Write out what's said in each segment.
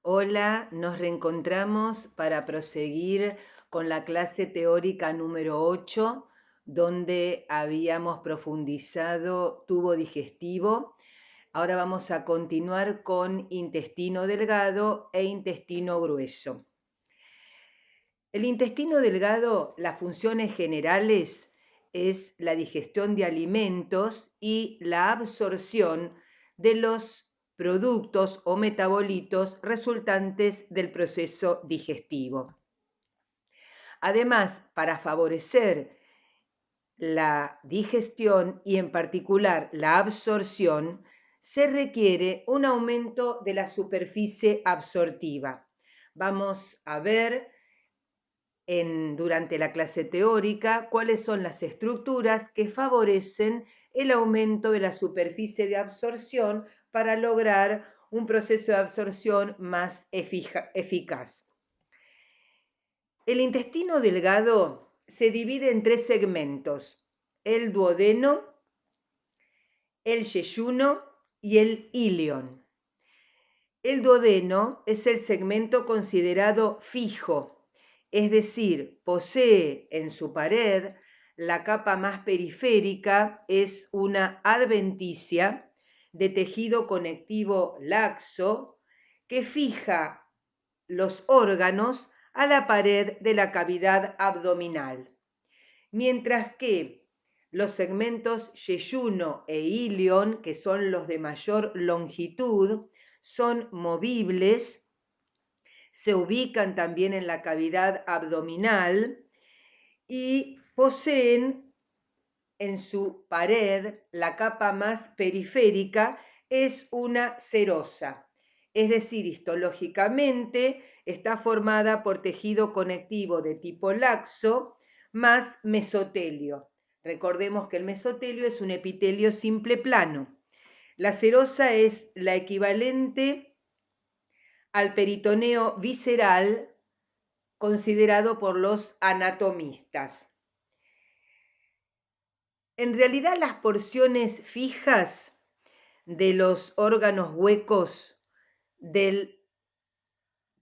Hola, nos reencontramos para proseguir con la clase teórica número 8, donde habíamos profundizado tubo digestivo. Ahora vamos a continuar con intestino delgado e intestino grueso. El intestino delgado, las funciones generales es la digestión de alimentos y la absorción de los productos o metabolitos resultantes del proceso digestivo. Además, para favorecer la digestión y en particular la absorción, se requiere un aumento de la superficie absortiva. Vamos a ver durante la clase teórica cuáles son las estructuras que favorecen el aumento de la superficie de absorción para lograr un proceso de absorción más eficaz. El intestino delgado se divide en tres segmentos: el duodeno, el yeyuno y el ilion. El duodeno es el segmento considerado fijo, es decir, posee en su pared la capa más periférica, es una adventicia de tejido conectivo laxo que fija los órganos a la pared de la cavidad abdominal, mientras que los segmentos yeyuno e ilion, que son los de mayor longitud, son movibles, se ubican también en la cavidad abdominal y poseen en su pared la capa más periférica, es una serosa, es decir, histológicamente está formada por tejido conectivo de tipo laxo más mesotelio. Recordemos que el mesotelio es un epitelio simple plano. La serosa es la equivalente al peritoneo visceral considerado por los anatomistas. En realidad, las porciones fijas de los órganos huecos del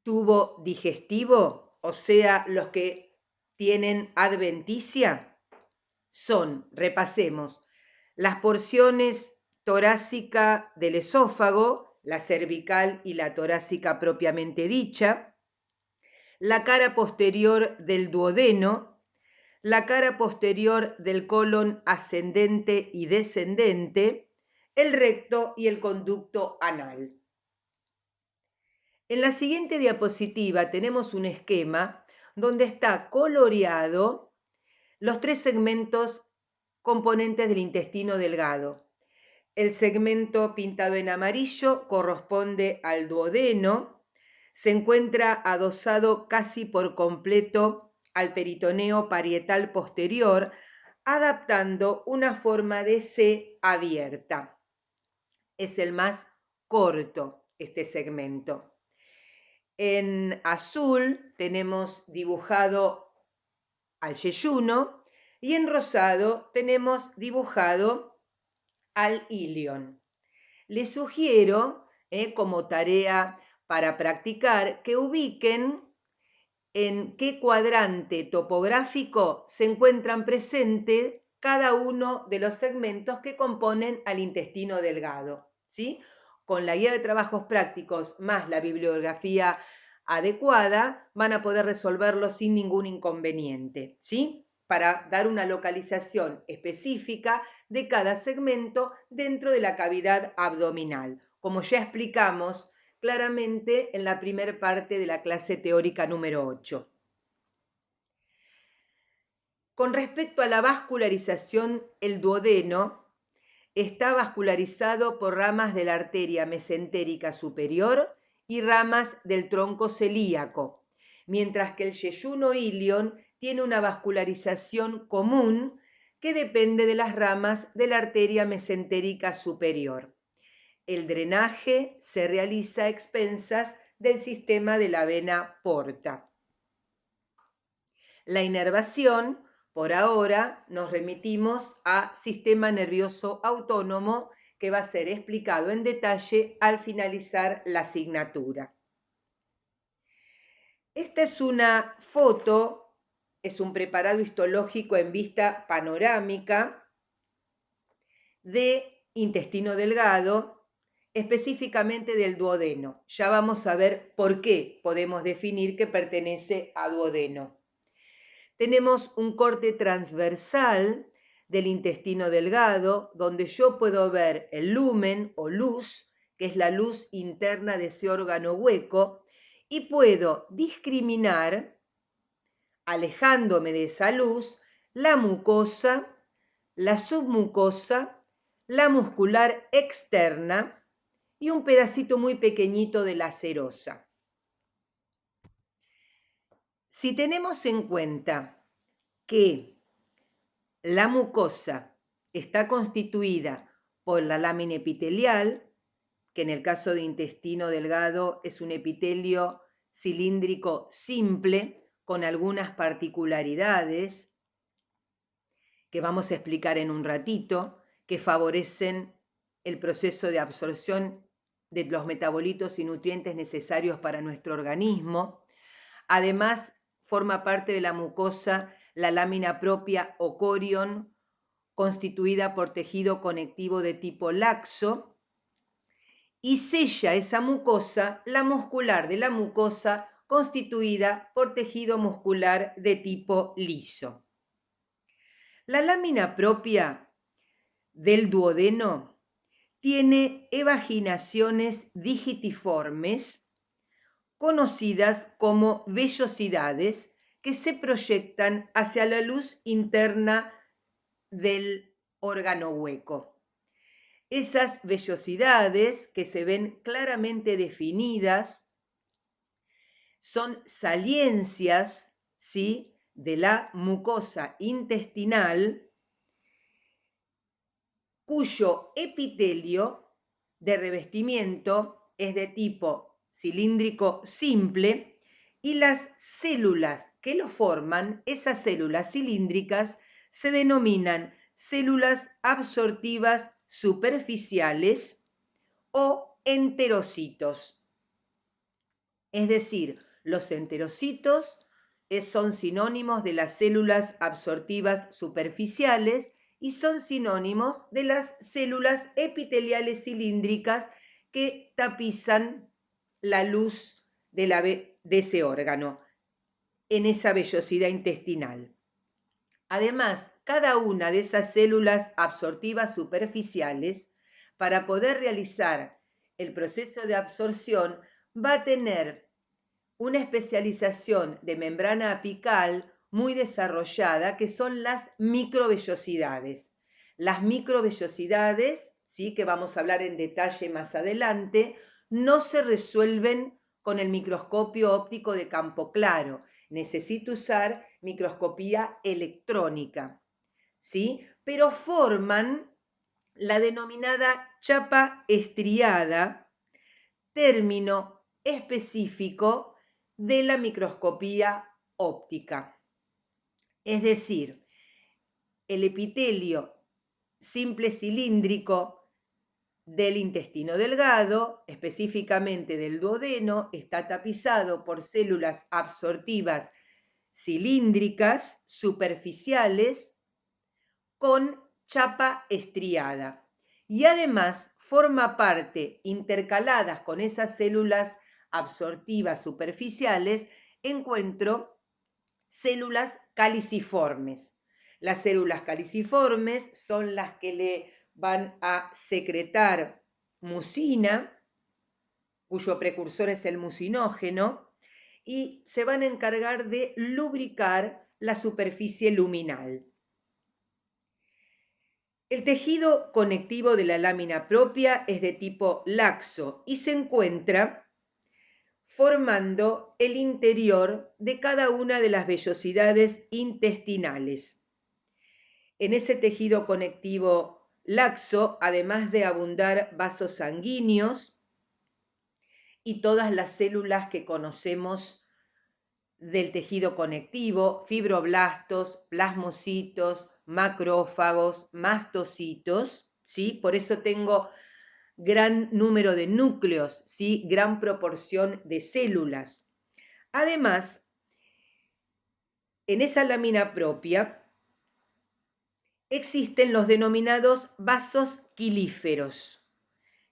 tubo digestivo, o sea, los que tienen adventicia, son, repasemos, las porciones torácica del esófago, la cervical y la torácica propiamente dicha, la cara posterior del duodeno, la cara posterior del colon ascendente y descendente, el recto y el conducto anal. En la siguiente diapositiva tenemos un esquema donde está coloreado los tres segmentos componentes del intestino delgado. El segmento pintado en amarillo corresponde al duodeno, se encuentra adosado casi por completo al peritoneo parietal posterior, adaptando una forma de C abierta. Es el más corto este segmento. En azul tenemos dibujado al yeyuno y en rosado tenemos dibujado al ilion. Les sugiero, como tarea para practicar, que ubiquen en qué cuadrante topográfico se encuentran presentes cada uno de los segmentos que componen al intestino delgado, ¿sí? Con la guía de trabajos prácticos más la bibliografía adecuada, van a poder resolverlo sin ningún inconveniente, ¿sí? Para dar una localización específica de cada segmento dentro de la cavidad abdominal. Como ya explicamos claramente en la primera parte de la clase teórica número 8. Con respecto a la vascularización, el duodeno está vascularizado por ramas de la arteria mesentérica superior y ramas del tronco celíaco, mientras que el yeyuno ilion tiene una vascularización común que depende de las ramas de la arteria mesentérica superior. El drenaje se realiza a expensas del sistema de la vena porta. La inervación, por ahora, nos remitimos a sistema nervioso autónomo, que va a ser explicado en detalle al finalizar la asignatura. Esta es una foto, es un preparado histológico en vista panorámica de intestino delgado, específicamente del duodeno. Ya vamos a ver por qué podemos definir que pertenece a duodeno. Tenemos un corte transversal del intestino delgado, donde yo puedo ver el lumen o luz, que es la luz interna de ese órgano hueco, y puedo discriminar, alejándome de esa luz, la mucosa, la submucosa, la muscular externa y un pedacito muy pequeñito de la serosa. Si tenemos en cuenta que la mucosa está constituida por la lámina epitelial, que en el caso de intestino delgado es un epitelio cilíndrico simple con algunas particularidades que vamos a explicar en un ratito, que favorecen el proceso de absorción de los metabolitos y nutrientes necesarios para nuestro organismo. Además, forma parte de la mucosa la lámina propia o corion, constituida por tejido conectivo de tipo laxo, y sella esa mucosa la muscular de la mucosa, constituida por tejido muscular de tipo liso. La lámina propia del duodeno tiene evaginaciones digitiformes, conocidas como vellosidades, que se proyectan hacia la luz interna del órgano hueco. Esas vellosidades, que se ven claramente definidas, son saliencias, ¿sí?, de la mucosa intestinal, cuyo epitelio de revestimiento es de tipo cilíndrico simple, y las células que lo forman, esas células cilíndricas, se denominan células absortivas superficiales o enterocitos. Es decir, los enterocitos son sinónimos de las células absortivas superficiales y son sinónimos de las células epiteliales cilíndricas que tapizan la luz de ese órgano en esa vellosidad intestinal. Además, cada una de esas células absortivas superficiales, para poder realizar el proceso de absorción, va a tener una especialización de membrana apical muy desarrollada, que son las microvellosidades. Las microvellosidades, ¿sí?, que vamos a hablar en detalle más adelante, no se resuelven con el microscopio óptico de campo claro. Necesito usar microscopía electrónica, ¿sí? Pero forman la denominada chapa estriada, término específico de la microscopía óptica. Es decir, el epitelio simple cilíndrico del intestino delgado, específicamente del duodeno, está tapizado por células absortivas cilíndricas superficiales con chapa estriada. Y además forma parte, intercaladas con esas células absortivas superficiales, encuentro células caliciformes. Las células caliciformes son las que le van a secretar mucina, cuyo precursor es el mucinógeno, y se van a encargar de lubricar la superficie luminal. El tejido conectivo de la lámina propia es de tipo laxo y se encuentra formando el interior de cada una de las vellosidades intestinales. En ese tejido conectivo laxo, además de abundar vasos sanguíneos y todas las células que conocemos del tejido conectivo, fibroblastos, plasmocitos, macrófagos, mastocitos, ¿sí? Por eso tengo gran número de núcleos, ¿sí?, gran proporción de células. Además, en esa lámina propia existen los denominados vasos quilíferos,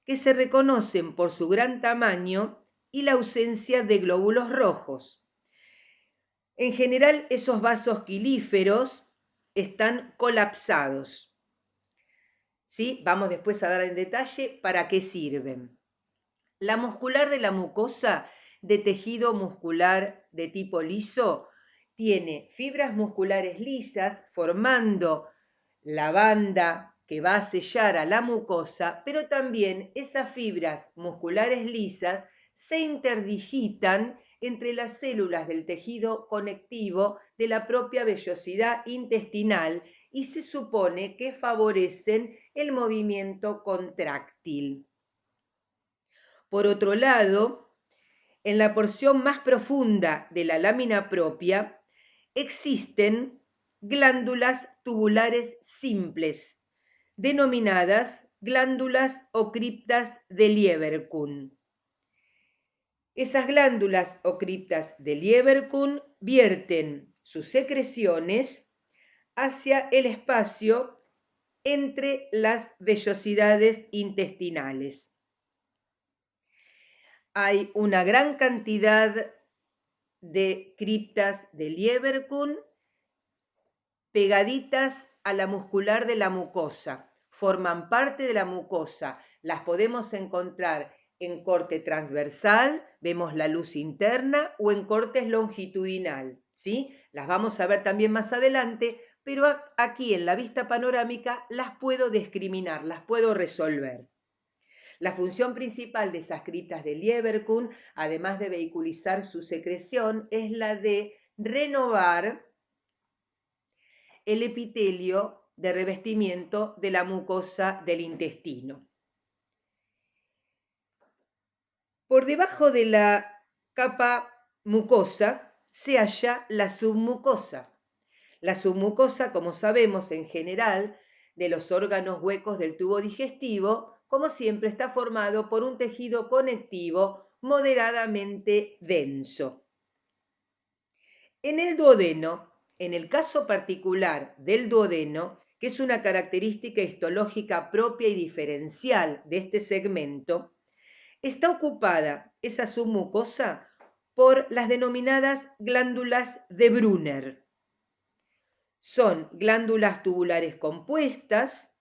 que se reconocen por su gran tamaño y la ausencia de glóbulos rojos. En general, esos vasos quilíferos están colapsados. ¿Sí? Vamos después a dar en detalle para qué sirven. La muscular de la mucosa de tejido muscular de tipo liso tiene fibras musculares lisas formando la banda que va a sellar a la mucosa, pero también esas fibras musculares lisas se interdigitan entre las células del tejido conectivo de la propia vellosidad intestinal y se supone que favorecen el movimiento contráctil. Por otro lado, en la porción más profunda de la lámina propia existen glándulas tubulares simples, denominadas glándulas o criptas de Lieberkühn. Esas glándulas o criptas de Lieberkühn vierten sus secreciones hacia el espacio entre las vellosidades intestinales. Hay una gran cantidad de criptas de Lieberkühn pegaditas a la muscular de la mucosa. Forman parte de la mucosa. Las podemos encontrar en corte transversal, vemos la luz interna, o en cortes longitudinal, ¿sí? Las vamos a ver también más adelante, pero aquí en la vista panorámica las puedo discriminar, las puedo resolver. La función principal de esas criptas de Lieberkühn, además de vehiculizar su secreción, es la de renovar el epitelio de revestimiento de la mucosa del intestino. Por debajo de la capa mucosa se halla la submucosa. La submucosa, como sabemos en general, de los órganos huecos del tubo digestivo, como siempre está formado por un tejido conectivo moderadamente denso. En el duodeno, en el caso particular del duodeno, que es una característica histológica propia y diferencial de este segmento, está ocupada esa submucosa por las denominadas glándulas de Brunner. Son glándulas tubulares compuestas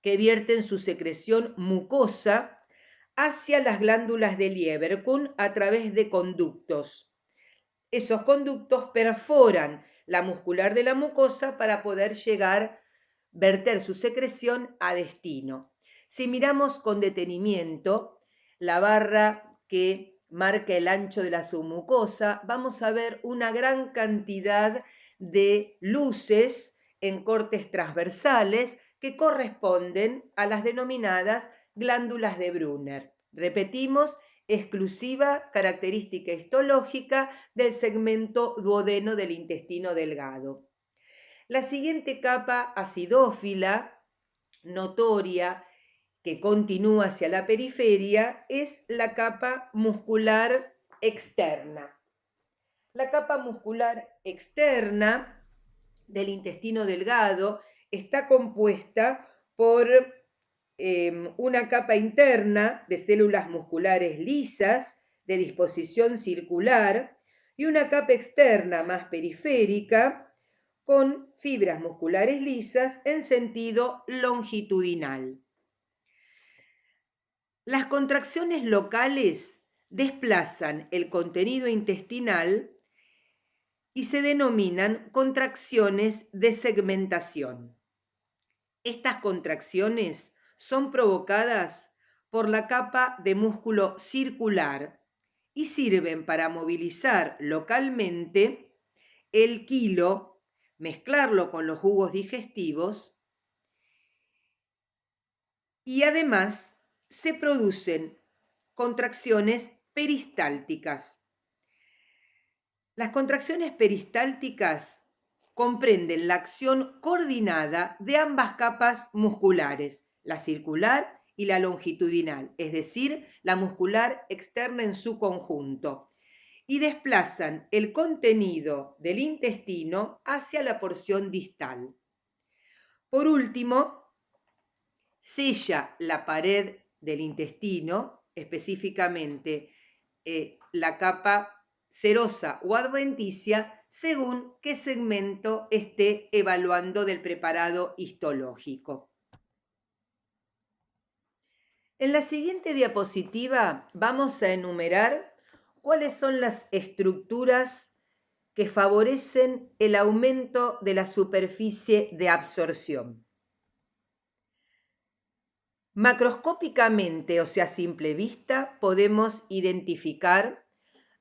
que vierten su secreción mucosa hacia las glándulas de Lieberkühn a través de conductos. Esos conductos perforan la muscular de la mucosa para poder verter su secreción a destino. Si miramos con detenimiento la barra que marca el ancho de la submucosa, vamos a ver una gran cantidad de luces en cortes transversales que corresponden a las denominadas glándulas de Brunner. Repetimos, exclusiva característica histológica del segmento duodeno del intestino delgado. La siguiente capa acidófila, notoria, que continúa hacia la periferia, es la capa muscular externa. La capa muscular externa del intestino delgado está compuesta por una capa interna de células musculares lisas de disposición circular y una capa externa más periférica con fibras musculares lisas en sentido longitudinal. Las contracciones locales desplazan el contenido intestinal y se denominan contracciones de segmentación. Estas contracciones son provocadas por la capa de músculo circular y sirven para movilizar localmente el quilo, mezclarlo con los jugos digestivos y además se producen contracciones peristálticas. Las contracciones peristálticas comprenden la acción coordinada de ambas capas musculares, la circular y la longitudinal, es decir, la muscular externa en su conjunto. y desplazan el contenido del intestino hacia la porción distal. Por último, sella la pared del intestino, específicamente la capa serosa o adventicia, según qué segmento esté evaluando del preparado histológico. En la siguiente diapositiva vamos a enumerar cuáles son las estructuras que favorecen el aumento de la superficie de absorción. Macroscópicamente, o sea, a simple vista, podemos identificar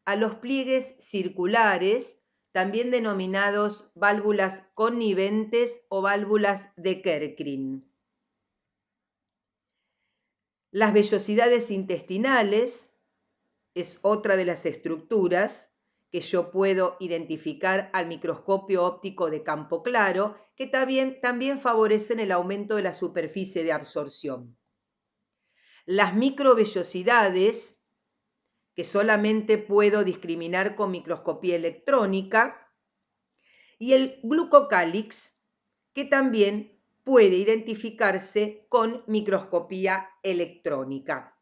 a los pliegues circulares, también denominados válvulas conniventes o válvulas de Kerckrin. Las vellosidades intestinales es otra de las estructuras que yo puedo identificar al microscopio óptico de campo claro, que también favorecen el aumento de la superficie de absorción. Las microvellosidades, que solamente puedo discriminar con microscopía electrónica, y el glucocálix, que también puede identificarse con microscopía electrónica.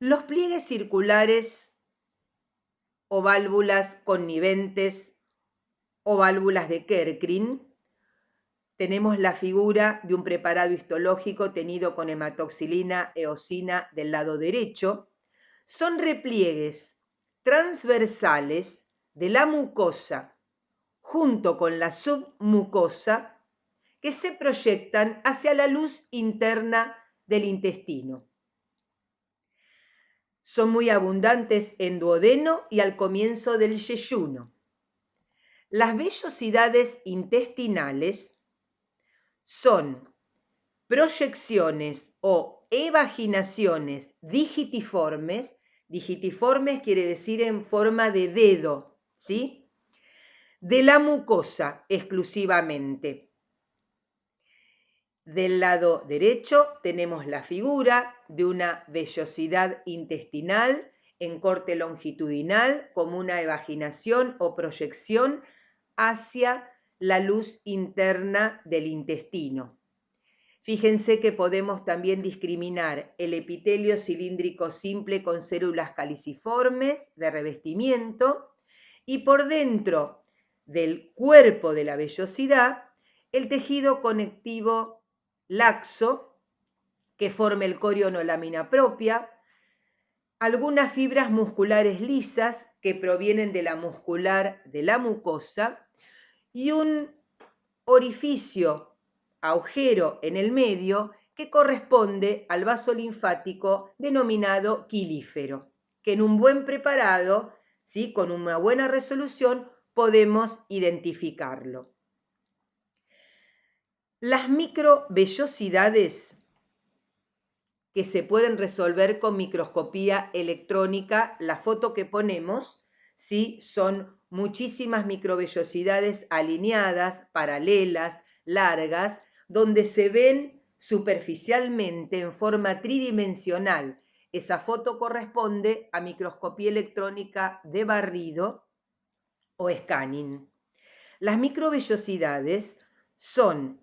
Los pliegues circulares o válvulas conniventes o válvulas de Kerckrin, tenemos la figura de un preparado histológico tenido con hematoxilina eosina del lado derecho. Son repliegues transversales de la mucosa junto con la submucosa que se proyectan hacia la luz interna del intestino. Son muy abundantes en duodeno y al comienzo del yeyuno. Las vellosidades intestinales son proyecciones o evaginaciones digitiformes. Digitiformes quiere decir en forma de dedo, ¿sí? De la mucosa exclusivamente. Del lado derecho tenemos la figura de una vellosidad intestinal en corte longitudinal como una evaginación o proyección hacia la luz interna del intestino. Fíjense que podemos también discriminar el epitelio cilíndrico simple con células caliciformes de revestimiento y por dentro del cuerpo de la vellosidad el tejido conectivo laxo que forma el corion o lámina propia, algunas fibras musculares lisas que provienen de la muscular de la mucosa y un orificio, agujero en el medio, que corresponde al vaso linfático denominado quilífero, que en un buen preparado, ¿sí?, con una buena resolución, podemos identificarlo. Las microvellosidades que se pueden resolver con microscopía electrónica, la foto que ponemos, ¿sí?, son muchísimas microvellosidades alineadas, paralelas, largas, donde se ven superficialmente en forma tridimensional. Esa foto corresponde a microscopía electrónica de barrido o scanning. Las microvellosidades son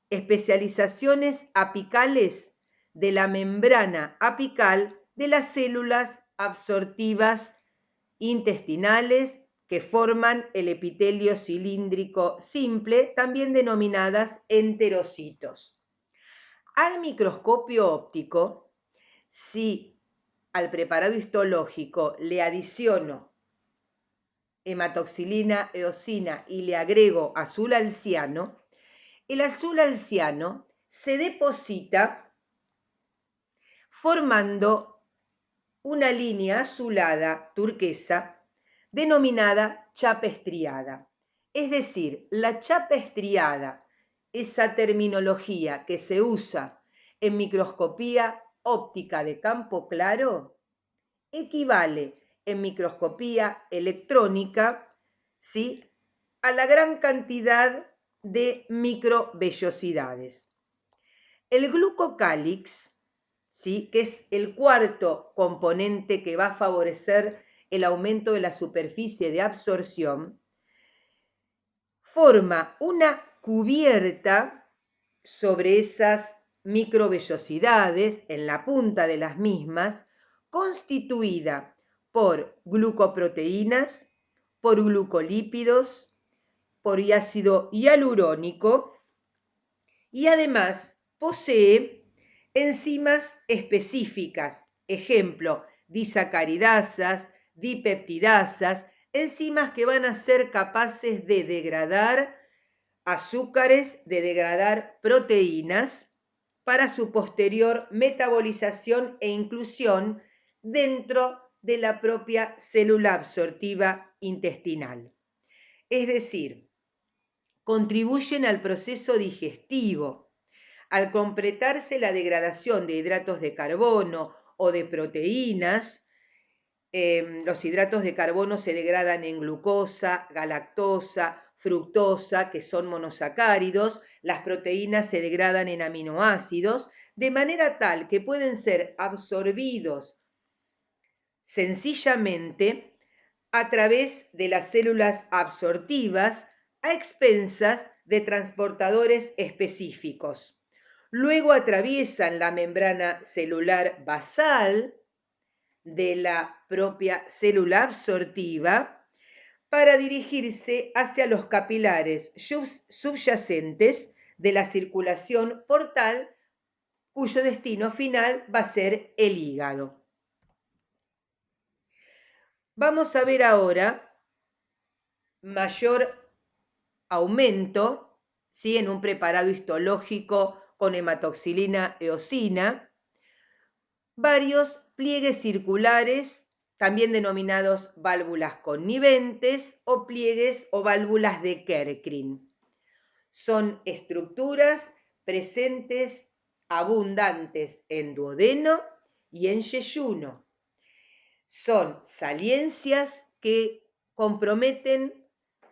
especializaciones apicales de la membrana apical de las células absortivas intestinales que forman el epitelio cilíndrico simple, también denominadas enterocitos. Al microscopio óptico, si al preparado histológico le adiciono hematoxilina eosina y le agrego azul alciano, el azul alciano se deposita formando una línea azulada turquesa denominada chapa estriada. Es decir, la chapa estriada, esa terminología que se usa en microscopía óptica de campo claro, equivale en microscopía electrónica, ¿sí?, a la gran cantidad de microvellosidades. El glucocálix, ¿sí? Que es el cuarto componente que va a favorecer el aumento de la superficie de absorción, forma una cubierta sobre esas microvellosidades en la punta de las mismas, constituida por glucoproteínas, por glucolípidos, por ácido hialurónico y además posee enzimas específicas, ejemplo, disacaridasas, dipeptidasas, enzimas que van a ser capaces de degradar azúcares, de degradar proteínas para su posterior metabolización e inclusión dentro de la propia célula absortiva intestinal. Es decir, contribuyen al proceso digestivo. Al completarse la degradación de hidratos de carbono o de proteínas, los hidratos de carbono se degradan en glucosa, galactosa, fructosa, que son monosacáridos, las proteínas se degradan en aminoácidos, de manera tal que pueden ser absorbidos sencillamente a través de las células absortivas a expensas de transportadores específicos. Luego atraviesan la membrana celular basal de la propia célula absortiva para dirigirse hacia los capilares subyacentes de la circulación portal, cuyo destino final va a ser el hígado. Vamos a ver ahora mayor aumento, ¿sí? En un preparado histológico con hematoxilina eosina, varios pliegues circulares, también denominados válvulas conniventes o pliegues o válvulas de Kerckrin. Son estructuras presentes abundantes en duodeno y en yeyuno. Son saliencias que comprometen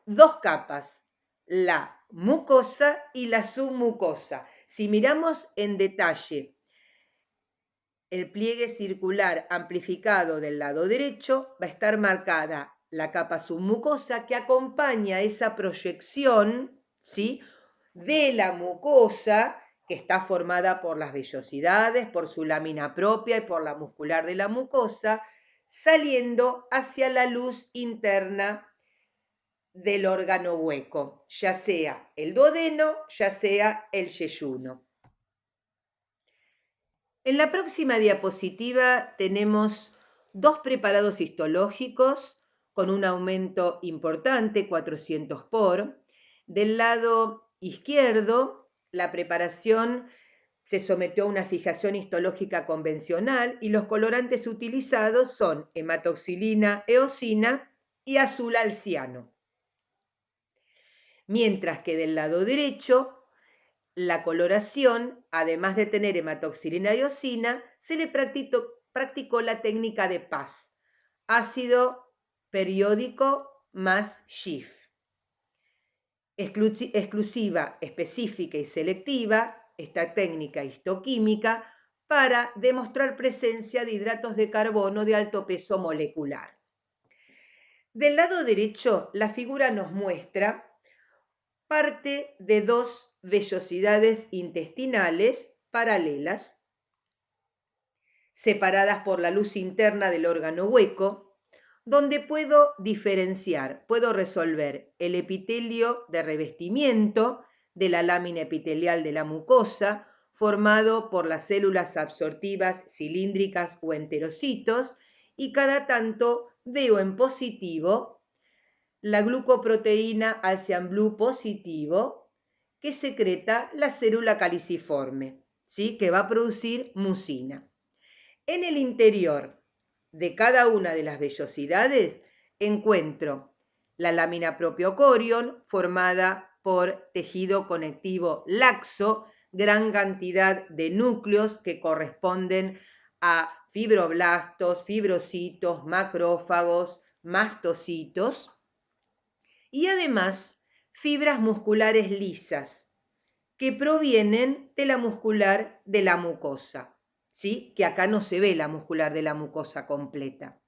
dos capas, la mucosa y la submucosa. Si miramos en detalle el pliegue circular amplificado del lado derecho, va a estar marcada la capa submucosa que acompaña esa proyección, ¿sí?, de la mucosa, que está formada por las vellosidades, por su lámina propia y por la muscular de la mucosa, saliendo hacia la luz interna del órgano hueco, ya sea el duodeno, ya sea el yeyuno. En la próxima diapositiva tenemos dos preparados histológicos con un aumento importante, 400 por. Del lado izquierdo, la preparación se sometió a una fijación histológica convencional y los colorantes utilizados son hematoxilina eosina y azul alciano. Mientras que del lado derecho, la coloración, además de tener hematoxilina y eosina, se le practicó la técnica de PAS, ácido periódico más Schiff. Exclusiva, específica y selectiva, esta técnica histoquímica para demostrar presencia de hidratos de carbono de alto peso molecular. Del lado derecho, la figura nos muestra parte de dos vellosidades intestinales paralelas, separadas por la luz interna del órgano hueco, donde puedo diferenciar, puedo resolver el epitelio de revestimiento de la lámina epitelial de la mucosa, formado por las células absortivas cilíndricas o enterocitos, y cada tanto veo en positivo la glucoproteína alcian blue positivo que secreta la célula caliciforme, ¿sí?, que va a producir mucina. En el interior de cada una de las vellosidades encuentro la lámina propio corion formada por tejido conectivo laxo, gran cantidad de núcleos que corresponden a fibroblastos, fibrocitos, macrófagos, mastocitos, y además fibras musculares lisas que provienen de la muscular de la mucosa. ¿sí? Que acá no se ve la muscular de la mucosa completa.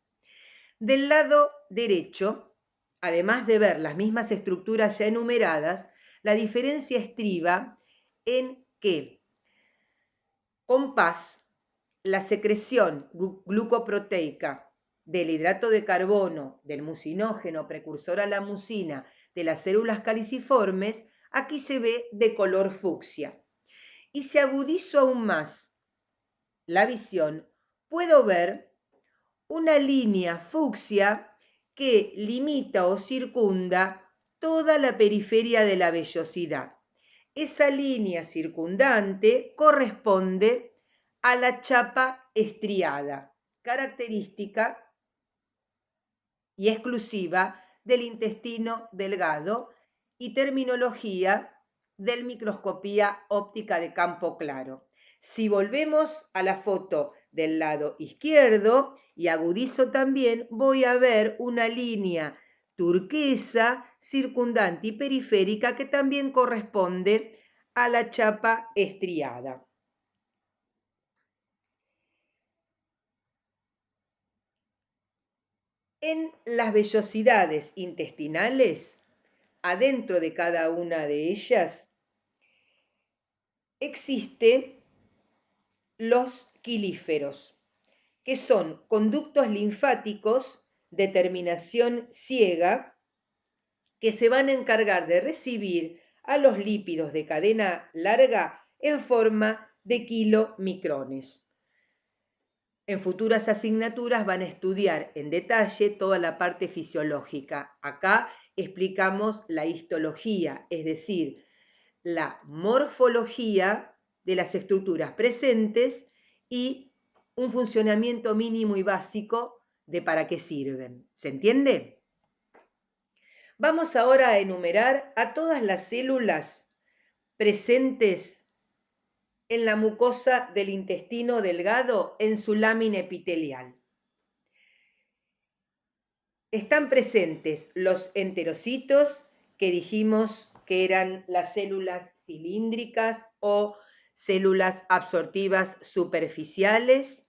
Del lado derecho, además de ver las mismas estructuras ya enumeradas, la diferencia estriba en que con PAS, la secreción glucoproteica del hidrato de carbono, del mucinógeno precursor a la mucina, de las células caliciformes, aquí se ve de color fucsia. Y si agudizo aún más la visión, puedo ver una línea fucsia que limita o circunda toda la periferia de la vellosidad. Esa línea circundante corresponde a la chapa estriada, característica y exclusiva del intestino delgado y terminología del microscopía óptica de campo claro. Si volvemos a la foto del lado izquierdo y agudizo también, voy a ver una línea turquesa, circundante y periférica que también corresponde a la chapa estriada. En las vellosidades intestinales, adentro de cada una de ellas, existen los quilíferos, que son conductos linfáticos de terminación ciega que se van a encargar de recibir a los lípidos de cadena larga en forma de kilomicrones. En futuras asignaturas van a estudiar en detalle toda la parte fisiológica. Acá explicamos la histología, es decir, la morfología de las estructuras presentes y un funcionamiento mínimo y básico de para qué sirven. ¿Se entiende? Vamos ahora a enumerar a todas las células presentes en la mucosa del intestino delgado en su lámina epitelial. Están presentes los enterocitos, que dijimos que eran las células cilíndricas o células absortivas superficiales.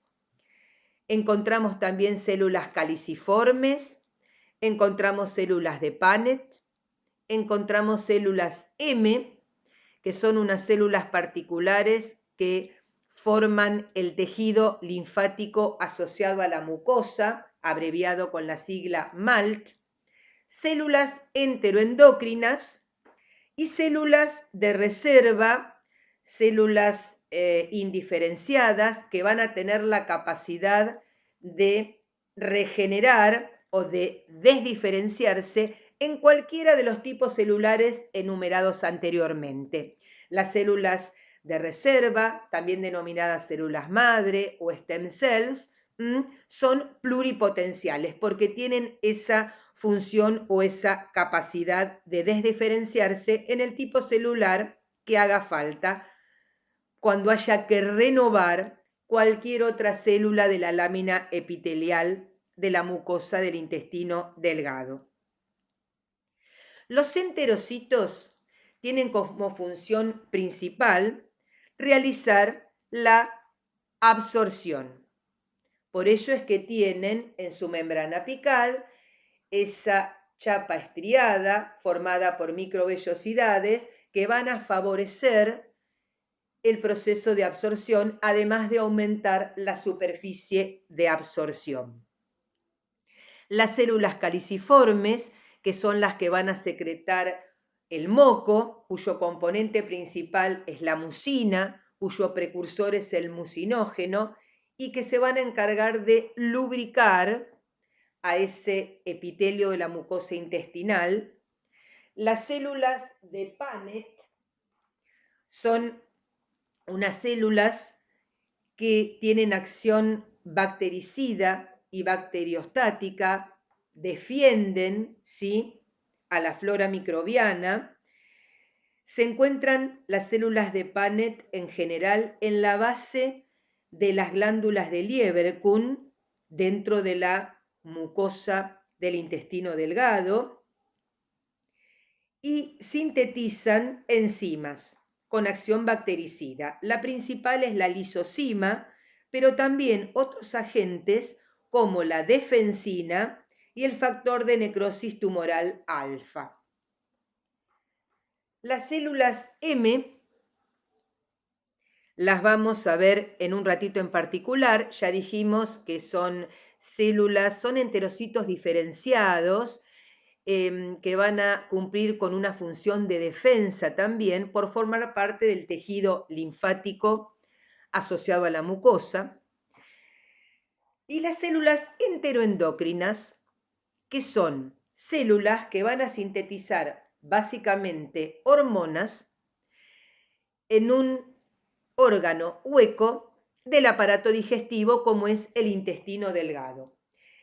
Encontramos también células caliciformes, encontramos células de Paneth, encontramos células M, que son unas células particulares que forman el tejido linfático asociado a la mucosa, abreviado con la sigla MALT, células enteroendocrinas y células de reserva, células indiferenciadas que van a tener la capacidad de regenerar o de desdiferenciarse en cualquiera de los tipos celulares enumerados anteriormente. Las células de reserva, también denominadas células madre o stem cells, son pluripotenciales porque tienen esa función o esa capacidad de desdiferenciarse en el tipo celular que haga falta cuando haya que renovar cualquier otra célula de la lámina epitelial de la mucosa del intestino delgado. Los enterocitos tienen como función principal realizar la absorción. Por ello es que tienen en su membrana apical esa chapa estriada formada por microvellosidades que van a favorecer el proceso de absorción, además de aumentar la superficie de absorción. Las células caliciformes, que son las que van a secretar el moco, cuyo componente principal es la mucina, cuyo precursor es el mucinógeno, y que se van a encargar de lubricar a ese epitelio de la mucosa intestinal. Las células de Paneth son unas células que tienen acción bactericida y bacteriostática, defienden, ¿sí?, a la flora microbiana. Se encuentran las células de Paneth en general en la base de las glándulas de Lieberkühn, dentro de la mucosa del intestino delgado, y sintetizan enzimas con acción bactericida. La principal es la lisozima, pero también otros agentes como la defensina y el factor de necrosis tumoral alfa. Las células M las vamos a ver en un ratito en particular. Ya dijimos que son células, son enterocitos diferenciados que van a cumplir con una función de defensa también por formar parte del tejido linfático asociado a la mucosa. Y las células enteroendocrinas, que son células que van a sintetizar básicamente hormonas en un órgano hueco del aparato digestivo como es el intestino delgado.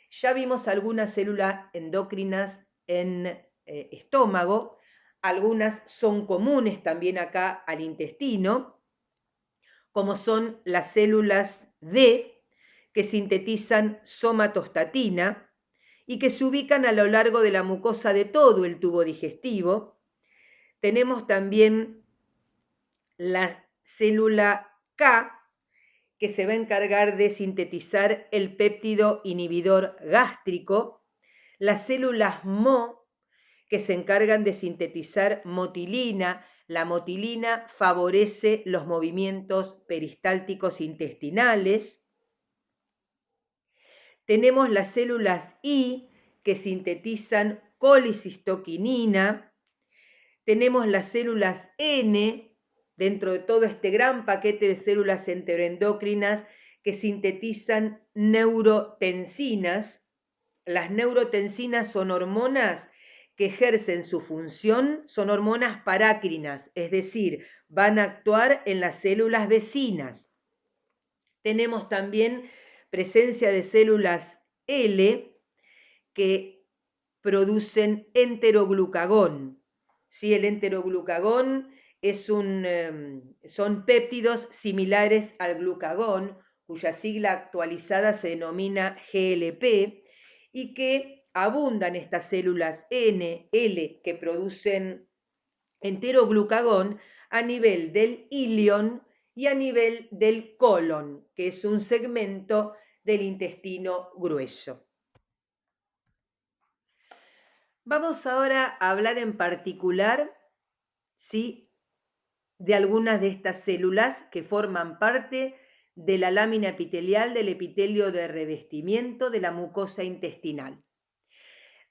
Ya vimos algunas células endocrinas en estómago, algunas son comunes también acá al intestino, como son las células D, que sintetizan somatostatina y que se ubican a lo largo de la mucosa de todo el tubo digestivo. Tenemos también la célula K, que se va a encargar de sintetizar el péptido inhibidor gástrico, las células MO, que se encargan de sintetizar motilina. La motilina favorece los movimientos peristálticos intestinales. Tenemos las células I, que sintetizan colicistoquinina. Tenemos las células N, dentro de todo este gran paquete de células enteroendocrinas que sintetizan neurotensinas. Las neurotensinas son hormonas que ejercen su función, son hormonas parácrinas, es decir, van a actuar en las células vecinas. Tenemos también presencia de células L que producen enteroglucagón. ¿Sí? El enteroglucagón son péptidos similares al glucagón, cuya sigla actualizada se denomina GLP, y que abundan estas células N, L, que producen enteroglucagón a nivel del ilion y a nivel del colon, que es un segmento del intestino grueso. Vamos ahora a hablar en particular, ¿sí?, de algunas de estas células que forman parte de la lámina epitelial del epitelio de revestimiento de la mucosa intestinal.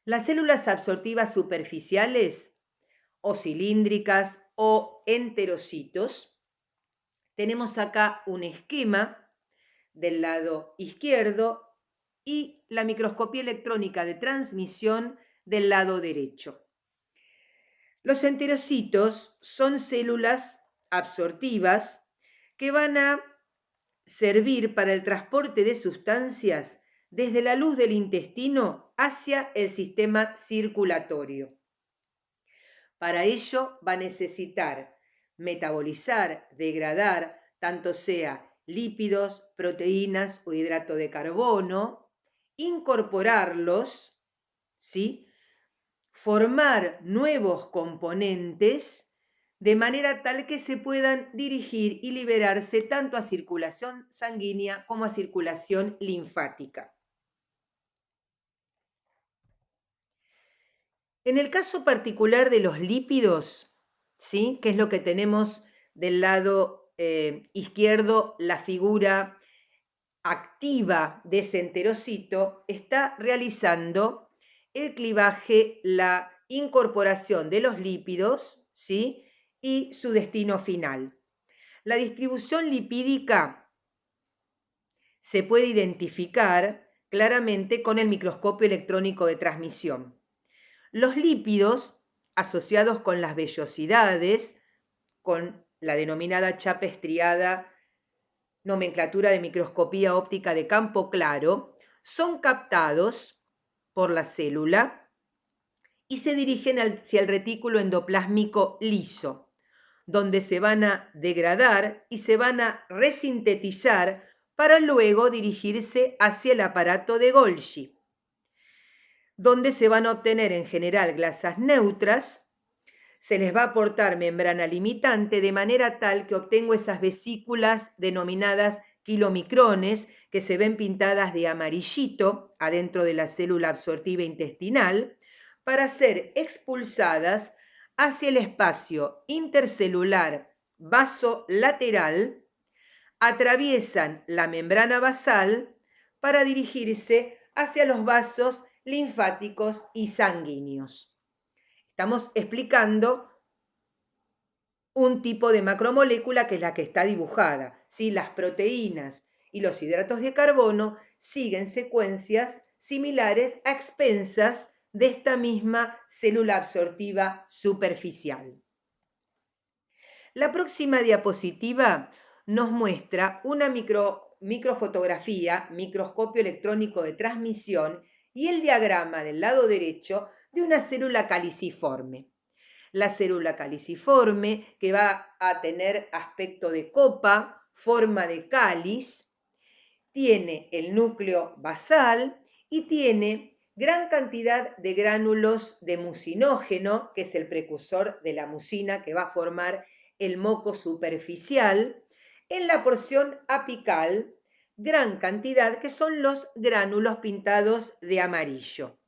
Las células absortivas superficiales o cilíndricas o enterocitos, tenemos acá un esquema del lado izquierdo y la microscopía electrónica de transmisión del lado derecho. Los enterocitos son células absortivas que van a servir para el transporte de sustancias desde la luz del intestino hacia el sistema circulatorio. Para ello va a necesitar metabolizar, degradar, tanto sea lípidos, proteínas o hidrato de carbono, incorporarlos, ¿sí?, formar nuevos componentes de manera tal que se puedan dirigir y liberarse tanto a circulación sanguínea como a circulación linfática. En el caso particular de los lípidos, ¿sí?, que es lo que tenemos del lado izquierdo, la figura activa de ese enterocito está realizando el clivaje, la incorporación de los lípidos, ¿sí?, y su destino final. La distribución lipídica se puede identificar claramente con el microscopio electrónico de transmisión. Los lípidos asociados con las vellosidades, con la denominada chapa estriada, nomenclatura de microscopía óptica de campo claro, son captados por la célula y se dirigen hacia el retículo endoplásmico liso, donde se van a degradar y se van a resintetizar para luego dirigirse hacia el aparato de Golgi, donde se van a obtener en general grasas neutras. Se les va a aportar membrana limitante de manera tal que obtengo esas vesículas denominadas kilomicrones, que se ven pintadas de amarillito adentro de la célula absortiva intestinal, para ser expulsadas hacia el espacio intercelular vasolateral, atraviesan la membrana basal para dirigirse hacia los vasos linfáticos y sanguíneos. Estamos explicando un tipo de macromolécula que es la que está dibujada. ¿Sí? Las proteínas y los hidratos de carbono siguen secuencias similares a expensas de esta misma célula absortiva superficial. La próxima diapositiva nos muestra una microfotografía, microscopio electrónico de transmisión y el diagrama del lado derecho de una célula caliciforme. La célula caliciforme, que va a tener aspecto de copa, forma de cáliz, tiene el núcleo basal y tiene gran cantidad de gránulos de mucinógeno, que es el precursor de la mucina que va a formar el moco superficial. En la porción apical, gran cantidad, que son los gránulos pintados de amarillo,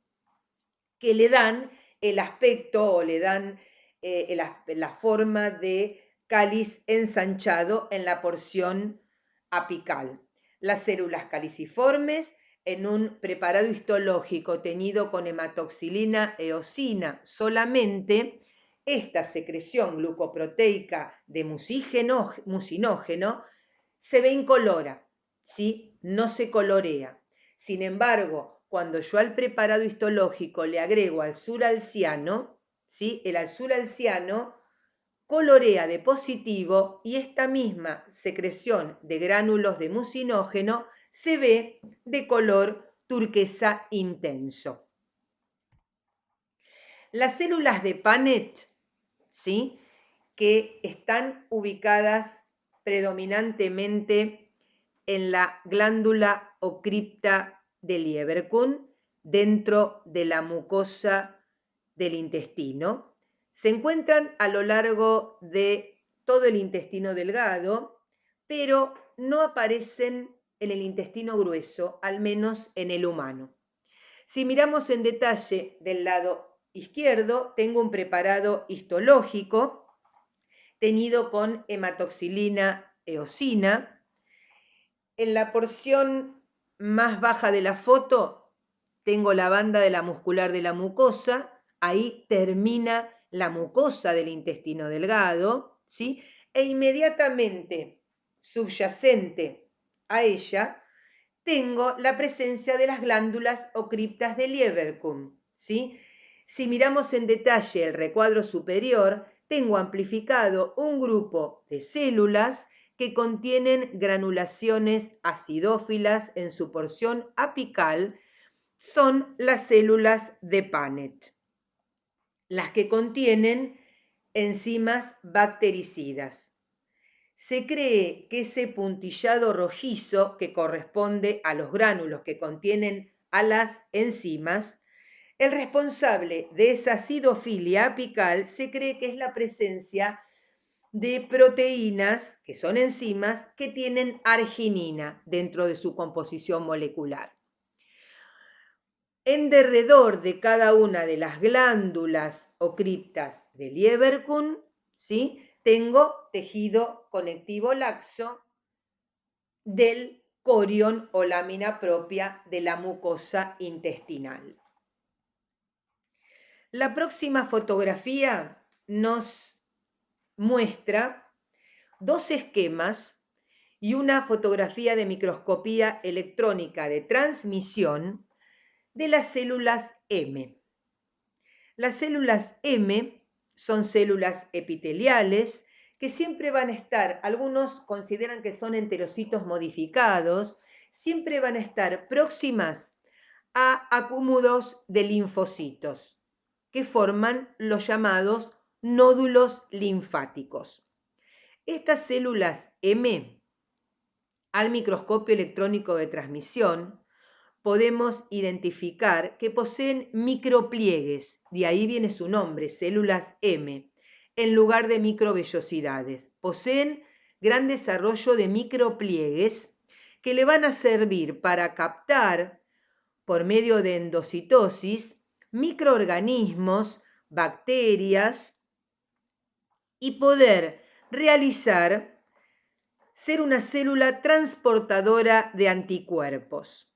que le dan el aspecto o le dan la forma de cáliz ensanchado en la porción apical. Las células caliciformes, en un preparado histológico teñido con hematoxilina eosina solamente, esta secreción glucoproteica de mucinógeno se ve incolora, ¿sí? No se colorea. Sin embargo, cuando yo al preparado histológico le agrego alzuralciano, ¿sí? El alzuralciano colorea de positivo y esta misma secreción de gránulos de mucinógeno se ve de color turquesa intenso. Las células de Paneth, ¿sí? Que están ubicadas predominantemente en la glándula o cripta de Lieberkühn, dentro de la mucosa del intestino. Se encuentran a lo largo de todo el intestino delgado, pero no aparecen en el intestino grueso, al menos en el humano. Si miramos en detalle del lado izquierdo, tengo un preparado histológico teñido con hematoxilina eosina. En la porción más baja de la foto tengo la banda de la muscular de la mucosa, ahí termina la mucosa del intestino delgado, ¿sí? E inmediatamente subyacente a ella tengo la presencia de las glándulas o criptas de Lieberkühn, ¿sí? Si miramos en detalle el recuadro superior, tengo amplificado un grupo de células que contienen granulaciones acidófilas en su porción apical, son las células de Paneth, las que contienen enzimas bactericidas. Se cree que ese puntillado rojizo que corresponde a los gránulos que contienen a las enzimas, el responsable de esa acidofilia apical se cree que es la presencia de proteínas, que son enzimas, que tienen arginina dentro de su composición molecular. En derredor de cada una de las glándulas o criptas de Lieberkühn, ¿sí? Tengo tejido conectivo laxo del corión o lámina propia de la mucosa intestinal. La próxima fotografía nos muestra dos esquemas y una fotografía de microscopía electrónica de transmisión de las células M. Las células M son células epiteliales que siempre van a estar, algunos consideran que son enterocitos modificados, siempre van a estar próximas a acúmulos de linfocitos, que forman los llamados nódulos linfáticos. Estas células M, al microscopio electrónico de transmisión, podemos identificar que poseen micropliegues, de ahí viene su nombre, células M, en lugar de microvellosidades. Poseen gran desarrollo de micropliegues que le van a servir para captar por medio de endocitosis microorganismos, bacterias y poder ser una célula transportadora de anticuerpos.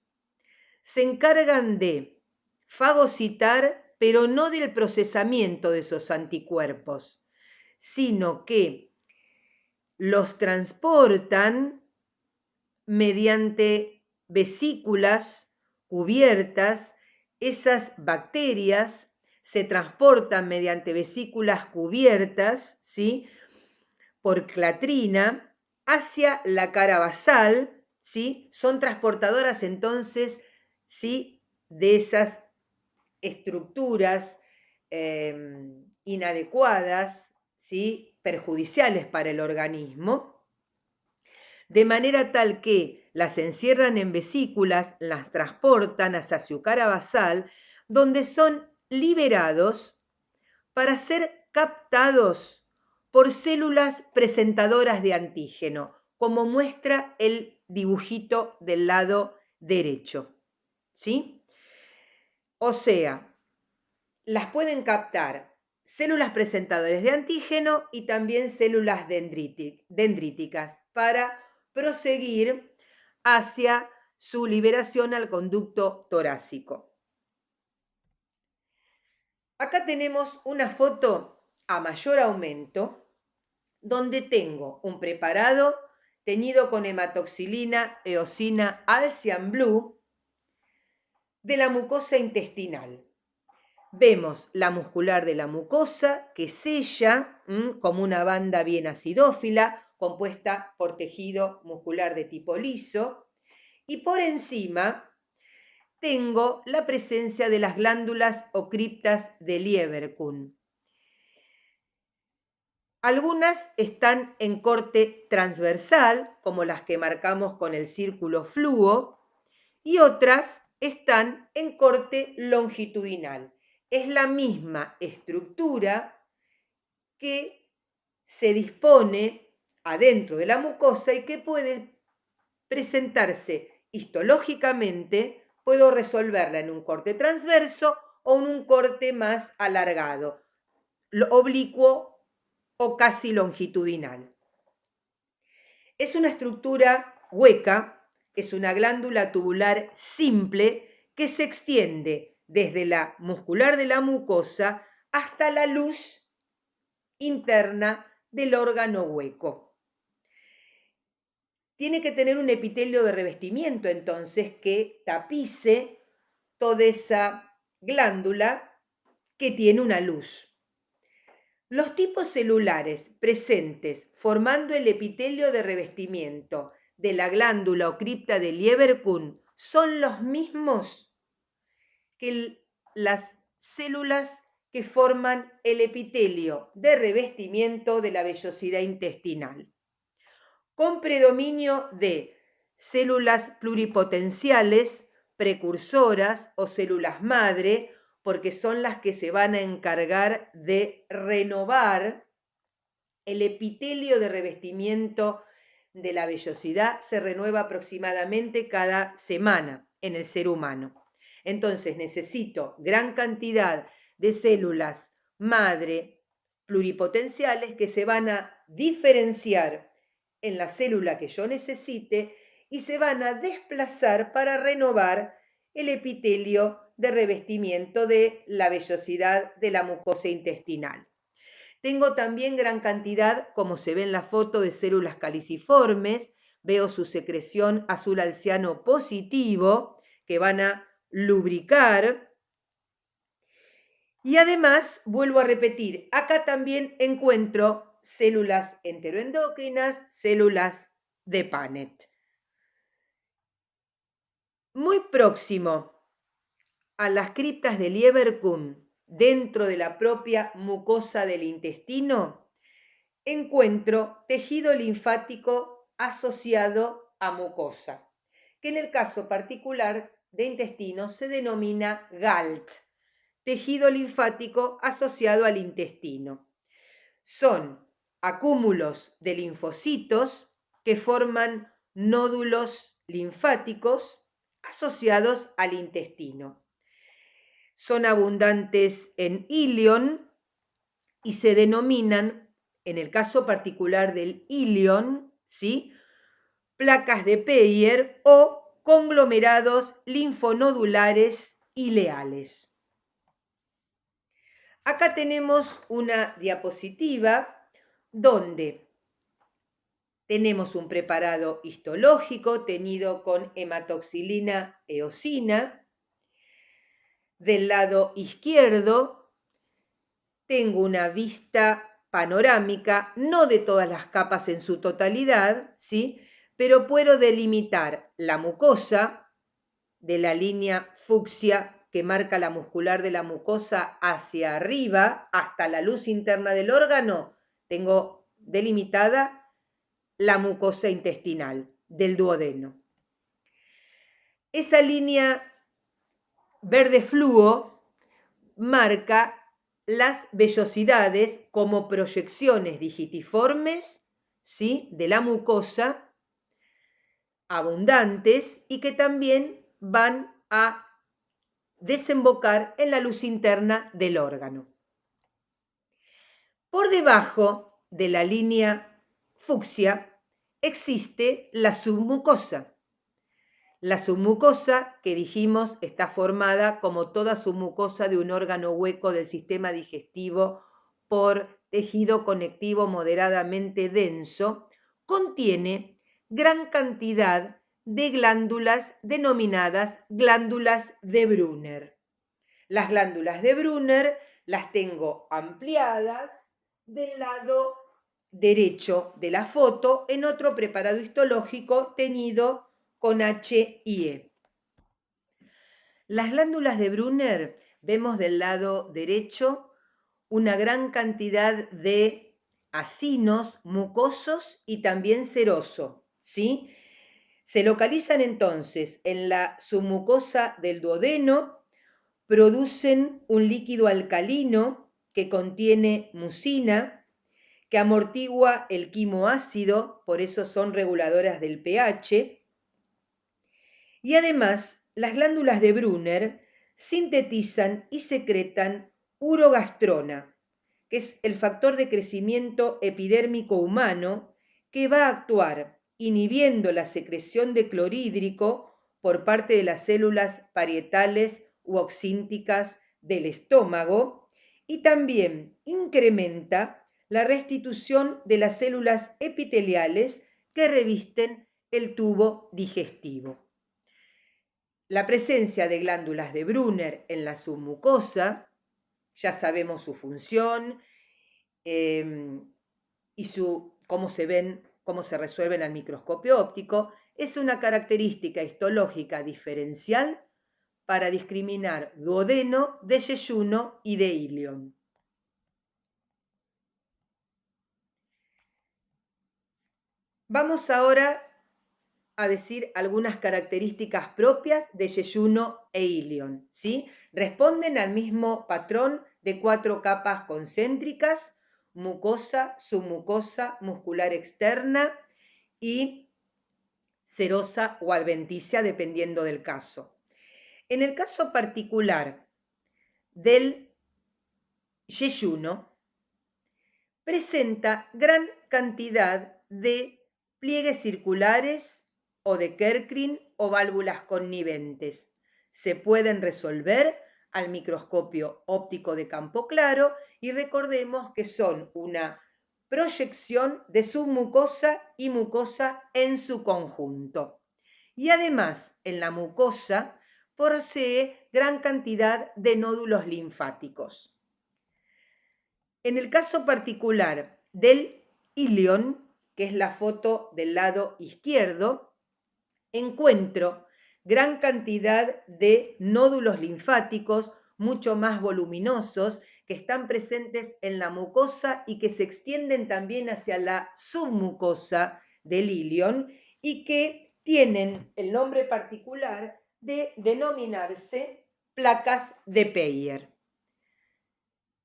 Se encargan de fagocitar, pero no del procesamiento de esos anticuerpos, sino que los transportan mediante vesículas cubiertas. Esas bacterias se transportan mediante vesículas cubiertas, ¿sí?, por clatrina hacia la cara basal, ¿sí? Son transportadoras entonces, ¿sí?, de esas estructuras inadecuadas, ¿sí?, perjudiciales para el organismo, de manera tal que las encierran en vesículas, las transportan hacia su cara basal, donde son liberados para ser captados por células presentadoras de antígeno, como muestra el dibujito del lado derecho, ¿sí? O sea, las pueden captar células presentadoras de antígeno y también células dendríticas para proseguir hacia su liberación al conducto torácico. Acá tenemos una foto a mayor aumento donde tengo un preparado teñido con hematoxilina, eosina, Alcian Blue de la mucosa intestinal. Vemos la muscular de la mucosa que sella como una banda bien acidófila compuesta por tejido muscular de tipo liso, y por encima tengo la presencia de las glándulas o criptas de Lieberkühn. Algunas están en corte transversal, como las que marcamos con el círculo fluo, y otras están en corte longitudinal. Es la misma estructura que se dispone adentro de la mucosa y que puede presentarse histológicamente. Puedo resolverla en un corte transverso o en un corte más alargado, oblicuo o casi longitudinal. Es una estructura hueca, es una glándula tubular simple que se extiende desde la muscular de la mucosa hasta la luz interna del órgano hueco. Tiene que tener un epitelio de revestimiento entonces que tapice toda esa glándula que tiene una luz. Los tipos celulares presentes formando el epitelio de revestimiento de la glándula o cripta de Lieberkühn son los mismos que las células que forman el epitelio de revestimiento de la vellosidad intestinal, con predominio de células pluripotenciales, precursoras o células madre, porque son las que se van a encargar de renovar el epitelio de revestimiento de la vellosidad. Se renueva aproximadamente cada semana en el ser humano. Entonces necesito gran cantidad de células madre pluripotenciales que se van a diferenciar en la célula que yo necesite y se van a desplazar para renovar el epitelio de revestimiento de la vellosidad de la mucosa intestinal. Tengo también gran cantidad, como se ve en la foto, de células caliciformes. Veo su secreción azul alciano positivo que van a lubricar. Y además, vuelvo a repetir, acá también encuentro células enteroendocrinas, células de Paneth. Muy próximo a las criptas de Lieberkühn, dentro de la propia mucosa del intestino, encuentro tejido linfático asociado a mucosa, que en el caso particular de intestino se denomina GALT, tejido linfático asociado al intestino. Son acúmulos de linfocitos que forman nódulos linfáticos asociados al intestino. Son abundantes en ilion y se denominan, en el caso particular del ilion, ¿sí?, placas de Peyer o conglomerados linfonodulares ileales. Acá tenemos una diapositiva donde tenemos un preparado histológico tenido con hematoxilina eosina. Del lado izquierdo tengo una vista panorámica, no de todas las capas en su totalidad, ¿sí?, pero puedo delimitar la mucosa de la línea fucsia que marca la muscular de la mucosa hacia arriba hasta la luz interna del órgano. Tengo delimitada la mucosa intestinal del duodeno. Esa línea verde fluo marca las vellosidades como proyecciones digitiformes, ¿sí?, de la mucosa, abundantes y que también van a desembocar en la luz interna del órgano. Por debajo de la línea fucsia existe la submucosa. La submucosa, que dijimos, está formada, como toda submucosa de un órgano hueco del sistema digestivo, por tejido conectivo moderadamente denso, contiene gran cantidad de glándulas denominadas glándulas de Brunner. Las glándulas de Brunner las tengo ampliadas del lado derecho de la foto en otro preparado histológico tenido con H y E. Las glándulas de Brunner, vemos del lado derecho una gran cantidad de acinos mucosos y también seroso, ¿sí? Se localizan entonces en la submucosa del duodeno, producen un líquido alcalino que contiene mucina, que amortigua el quimoácido, por eso son reguladoras del pH, y además las glándulas de Brunner sintetizan y secretan urogastrona, que es el factor de crecimiento epidérmico humano que va a actuar inhibiendo la secreción de clorhídrico por parte de las células parietales u oxínticas del estómago y también incrementa la restitución de las células epiteliales que revisten el tubo digestivo. La presencia de glándulas de Brunner en la submucosa, ya sabemos su función y cómo se resuelven al microscopio óptico, es una característica histológica diferencial para discriminar duodeno de yeyuno y de ilion. Vamos ahora a decir algunas características propias de yeyuno e ilion, ¿sí? Responden al mismo patrón de 4 capas concéntricas: mucosa, submucosa, muscular externa y serosa o adventicia, dependiendo del caso. En el caso particular del yeyuno, presenta gran cantidad de pliegues circulares o de Kerkrin o válvulas conniventes. Se pueden resolver al microscopio óptico de campo claro y recordemos que son una proyección de submucosa y mucosa en su conjunto. Y además, en la mucosa posee gran cantidad de nódulos linfáticos. En el caso particular del ilion, que es la foto del lado izquierdo, encuentro gran cantidad de nódulos linfáticos mucho más voluminosos que están presentes en la mucosa y que se extienden también hacia la submucosa del ilion y que tienen el nombre particular de denominarse placas de Peyer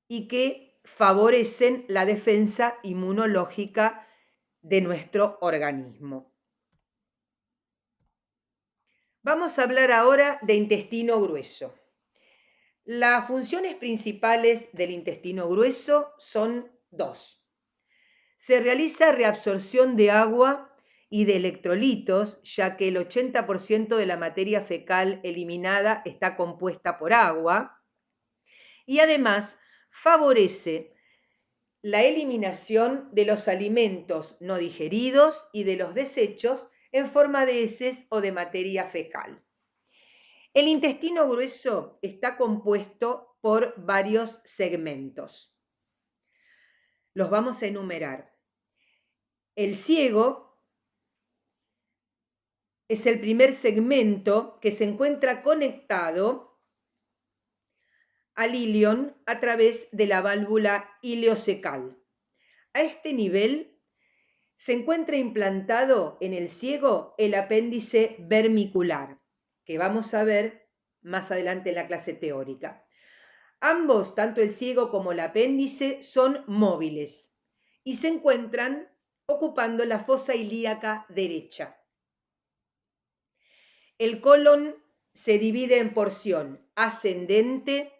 y que favorecen la defensa inmunológica de nuestro organismo. Vamos a hablar ahora de intestino grueso. Las funciones principales del intestino grueso son dos. Se realiza reabsorción de agua y de electrolitos, ya que el 80% de la materia fecal eliminada está compuesta por agua, y además favorece la eliminación de los alimentos no digeridos y de los desechos en forma de heces o de materia fecal. El intestino grueso está compuesto por varios segmentos. Los vamos a enumerar. El ciego es el primer segmento que se encuentra conectado al ilion a través de la válvula ileocecal. A este nivel se encuentra implantado en el ciego el apéndice vermicular, que vamos a ver más adelante en la clase teórica. Ambos, tanto el ciego como el apéndice, son móviles y se encuentran ocupando la fosa ilíaca derecha. El colon se divide en porción ascendente,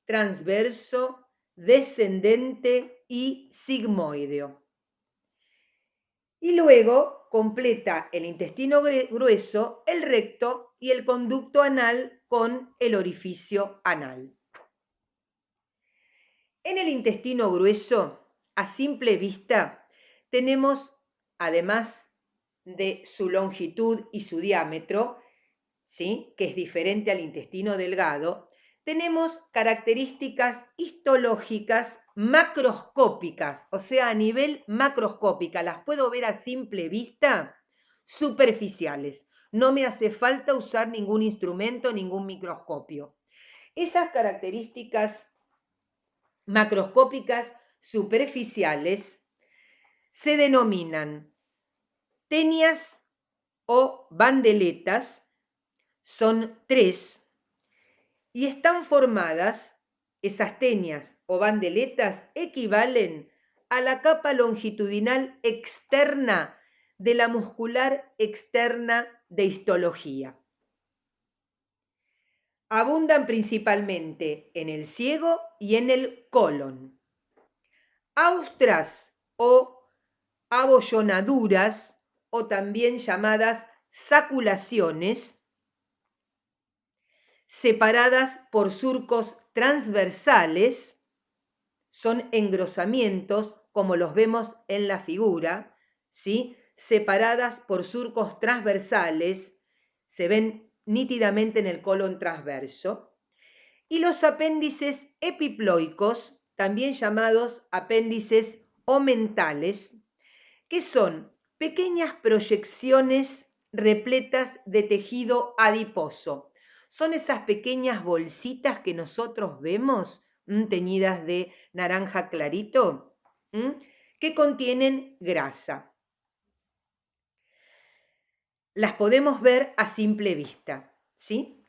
transverso, descendente y sigmoideo. Y luego completa el intestino grueso, el recto y el conducto anal con el orificio anal. En el intestino grueso, a simple vista, tenemos, además de su longitud y su diámetro, ¿sí?, que es diferente al intestino delgado, tenemos características histológicas macroscópicas, o sea, a nivel macroscópica, las puedo ver a simple vista, superficiales. No me hace falta usar ningún instrumento, ningún microscopio. Esas características macroscópicas superficiales se denominan tenias o bandeletas, son 3, y están formadas, esas tenias o bandeletas equivalen a la capa longitudinal externa de la muscular externa de histología. Abundan principalmente en el ciego y en el colon. Austras o abollonaduras, o también llamadas saculaciones, separadas por surcos transversales, son engrosamientos, como los vemos en la figura, ¿sí?, separadas por surcos transversales, se ven nítidamente en el colon transverso, y los apéndices epiploicos, también llamados apéndices omentales, que son pequeñas proyecciones repletas de tejido adiposo. Son esas pequeñas bolsitas que nosotros vemos, teñidas de naranja clarito, que contienen grasa. Las podemos ver a simple vista, ¿sí?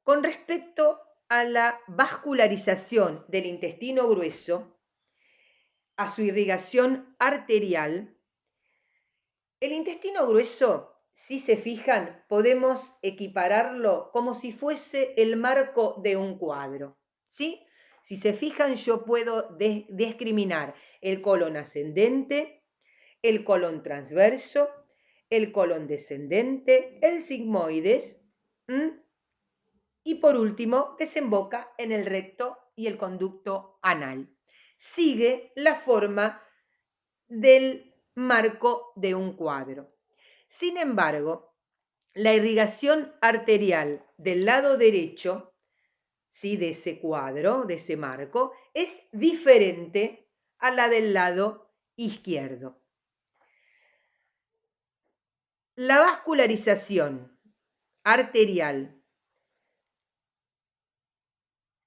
Con respecto a la vascularización del intestino grueso, a su irrigación arterial, el intestino grueso, si se fijan, podemos equipararlo como si fuese el marco de un cuadro, ¿sí? Si se fijan, yo puedo discriminar el colon ascendente, el colon transverso, el colon descendente, el sigmoides, y por último desemboca en el recto y el conducto anal. Sigue la forma del marco de un cuadro. Sin embargo, la irrigación arterial del lado derecho, ¿sí?, de ese cuadro, de ese marco, es diferente a la del lado izquierdo. La vascularización arterial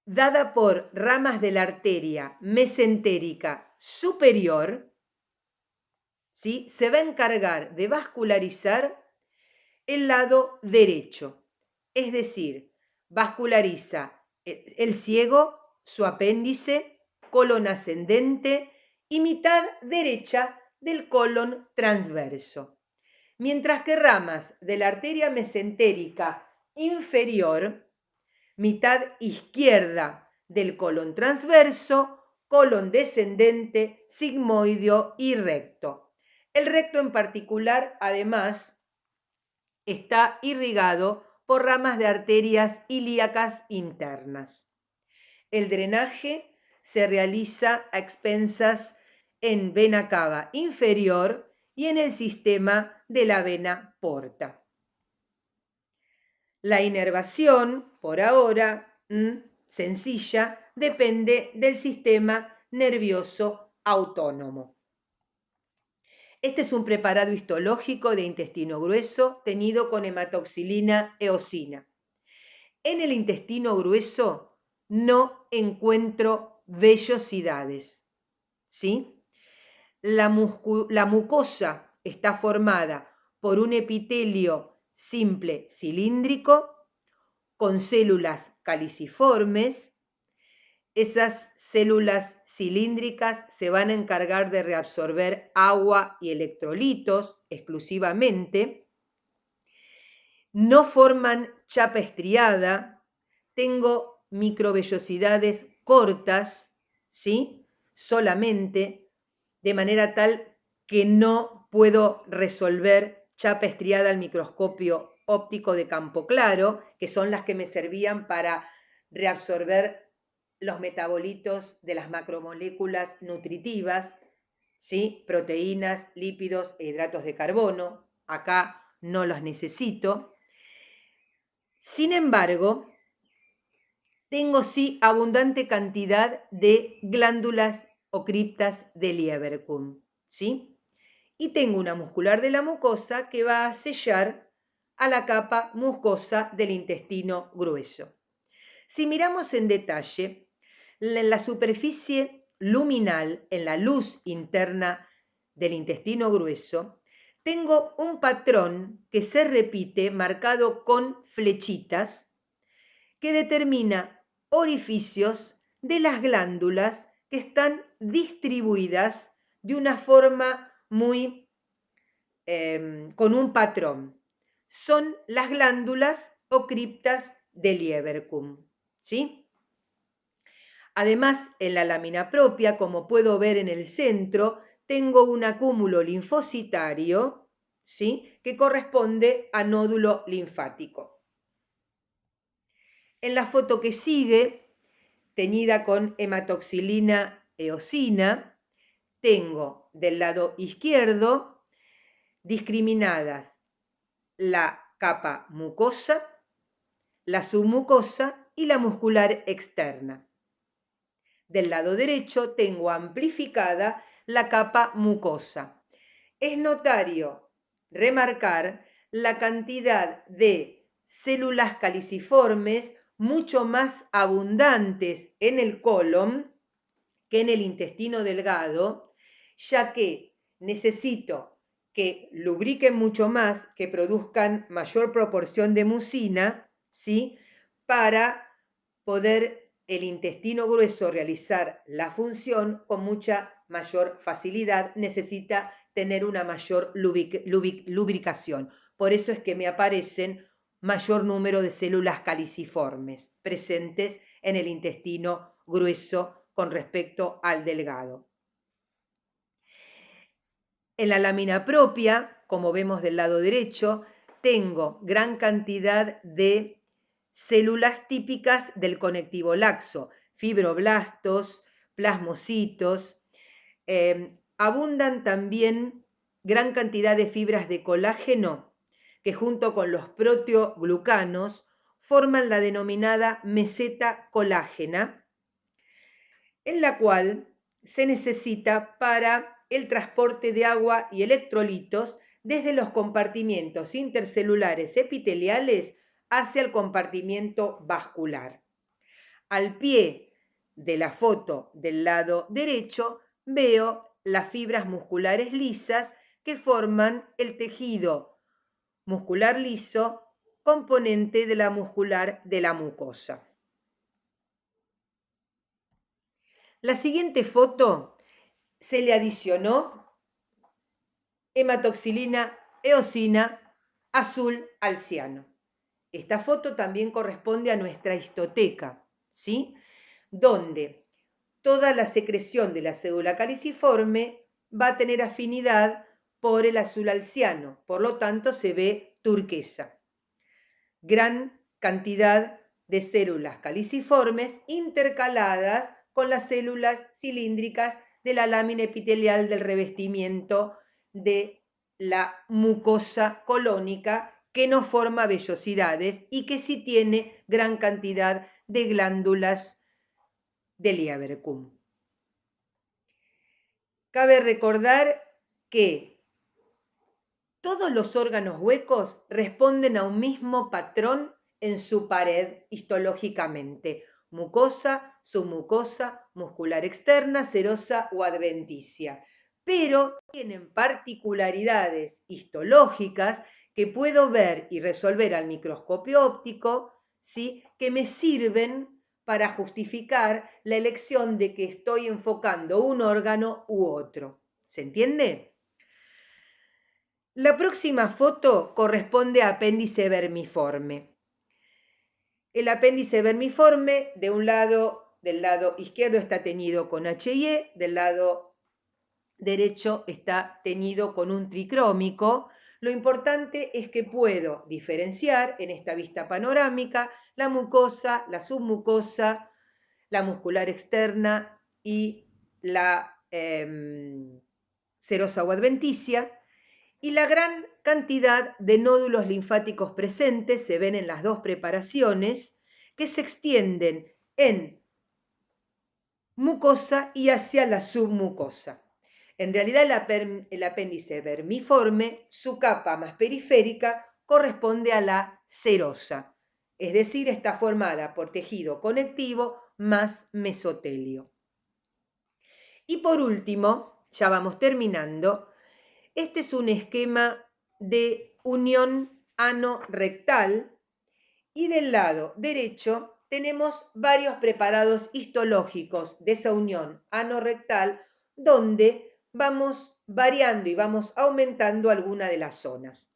dada por ramas de la arteria mesentérica superior, ¿sí?, se va a encargar de vascularizar el lado derecho, es decir, vasculariza el ciego, su apéndice, colon ascendente y mitad derecha del colon transverso. mientras que ramas de la arteria mesentérica inferior, mitad izquierda del colon transverso, colon descendente, sigmoideo y recto. El recto en particular, además, está irrigado por ramas de arterias ilíacas internas. El drenaje se realiza a expensas en vena cava inferior y en el sistema de la vena porta. La inervación, por ahora, sencilla, depende del sistema nervioso autónomo. Este es un preparado histológico de intestino grueso teñido con hematoxilina eosina. En el intestino grueso no encuentro vellosidades, ¿sí? La mucosa está formada por un epitelio simple cilíndrico con células caliciformes. Esas células cilíndricas se van a encargar de reabsorber agua y electrolitos exclusivamente. No forman chapa estriada. Tengo microvellosidades cortas, ¿sí? Solamente, de manera tal que no puedo resolver chapa estriada al microscopio óptico de campo claro, que son las que me servían para reabsorber los metabolitos de las macromoléculas nutritivas, ¿sí? Proteínas, lípidos e hidratos de carbono. Acá no los necesito. Sin embargo, tengo sí abundante cantidad de glándulas o criptas de Lieberkühn, ¿sí? Y tengo una muscular de la mucosa que va a sellar a la capa mucosa del intestino grueso. Si miramos en detalle, en la superficie luminal, en la luz interna del intestino grueso, tengo un patrón que se repite marcado con flechitas que determina orificios de las glándulas que están distribuidas de una forma muy con un patrón. Son las glándulas o criptas de Lieberkühn, ¿sí? Además, en la lámina propia, como puedo ver en el centro, tengo un acúmulo linfocitario, ¿sí? Que corresponde a nódulo linfático. En la foto que sigue, teñida con hematoxilina eosina, tengo del lado izquierdo discriminadas la capa mucosa, la submucosa y la muscular externa. Del lado derecho tengo amplificada la capa mucosa. Es notario remarcar la cantidad de células caliciformes mucho más abundantes en el colon que en el intestino delgado, ya que necesito que lubriquen mucho más, que produzcan mayor proporción de mucina, ¿sí? Para poder el intestino grueso realizar la función con mucha mayor facilidad, necesita tener una mayor lubricación. Por eso es que me aparecen mayor número de células caliciformes presentes en el intestino grueso con respecto al delgado. En la lámina propia, como vemos del lado derecho, tengo gran cantidad de células típicas del conectivo laxo, fibroblastos, plasmocitos. Abundan también gran cantidad de fibras de colágeno que junto con los proteoglucanos forman la denominada meseta colágena, en la cual se necesita para el transporte de agua y electrolitos desde los compartimientos intercelulares epiteliales hacia el compartimiento vascular. Al pie de la foto del lado derecho veo las fibras musculares lisas que forman el tejido muscular liso, componente de la muscular de la mucosa. La siguiente foto se le adicionó hematoxilina eosina, azul al ciano. Esta foto también corresponde a nuestra histoteca, ¿sí? Donde toda la secreción de la cédula caliciforme va a tener afinidad por el azul al ciano, por lo tanto se ve turquesa. Gran cantidad de células caliciformes intercaladas con las células cilíndricas de la lámina epitelial del revestimiento de la mucosa colónica, que no forma vellosidades y que sí tiene gran cantidad de glándulas de Lieberkühn. Cabe recordar que todos los órganos huecos responden a un mismo patrón en su pared histológicamente: mucosa, submucosa, muscular externa, serosa o adventicia. Pero tienen particularidades histológicas que puedo ver y resolver al microscopio óptico, ¿sí?, que me sirven para justificar la elección de que estoy enfocando un órgano u otro. ¿Se entiende? La próxima foto corresponde a apéndice vermiforme. El apéndice vermiforme, del lado izquierdo está teñido con H y E, del lado derecho está teñido con un tricrómico. Lo importante es que puedo diferenciar en esta vista panorámica la mucosa, la submucosa, la muscular externa y la serosa o adventicia, y la gran cantidad de nódulos linfáticos presentes se ven en las dos preparaciones, que se extienden en mucosa y hacia la submucosa. En realidad el apéndice vermiforme, su capa más periférica corresponde a la serosa, es decir, está formada por tejido conectivo más mesotelio. Y por último, ya vamos terminando, este es un esquema de unión ano-rectal y del lado derecho tenemos varios preparados histológicos de esa unión ano-rectal, donde vamos variando y vamos aumentando alguna de las zonas.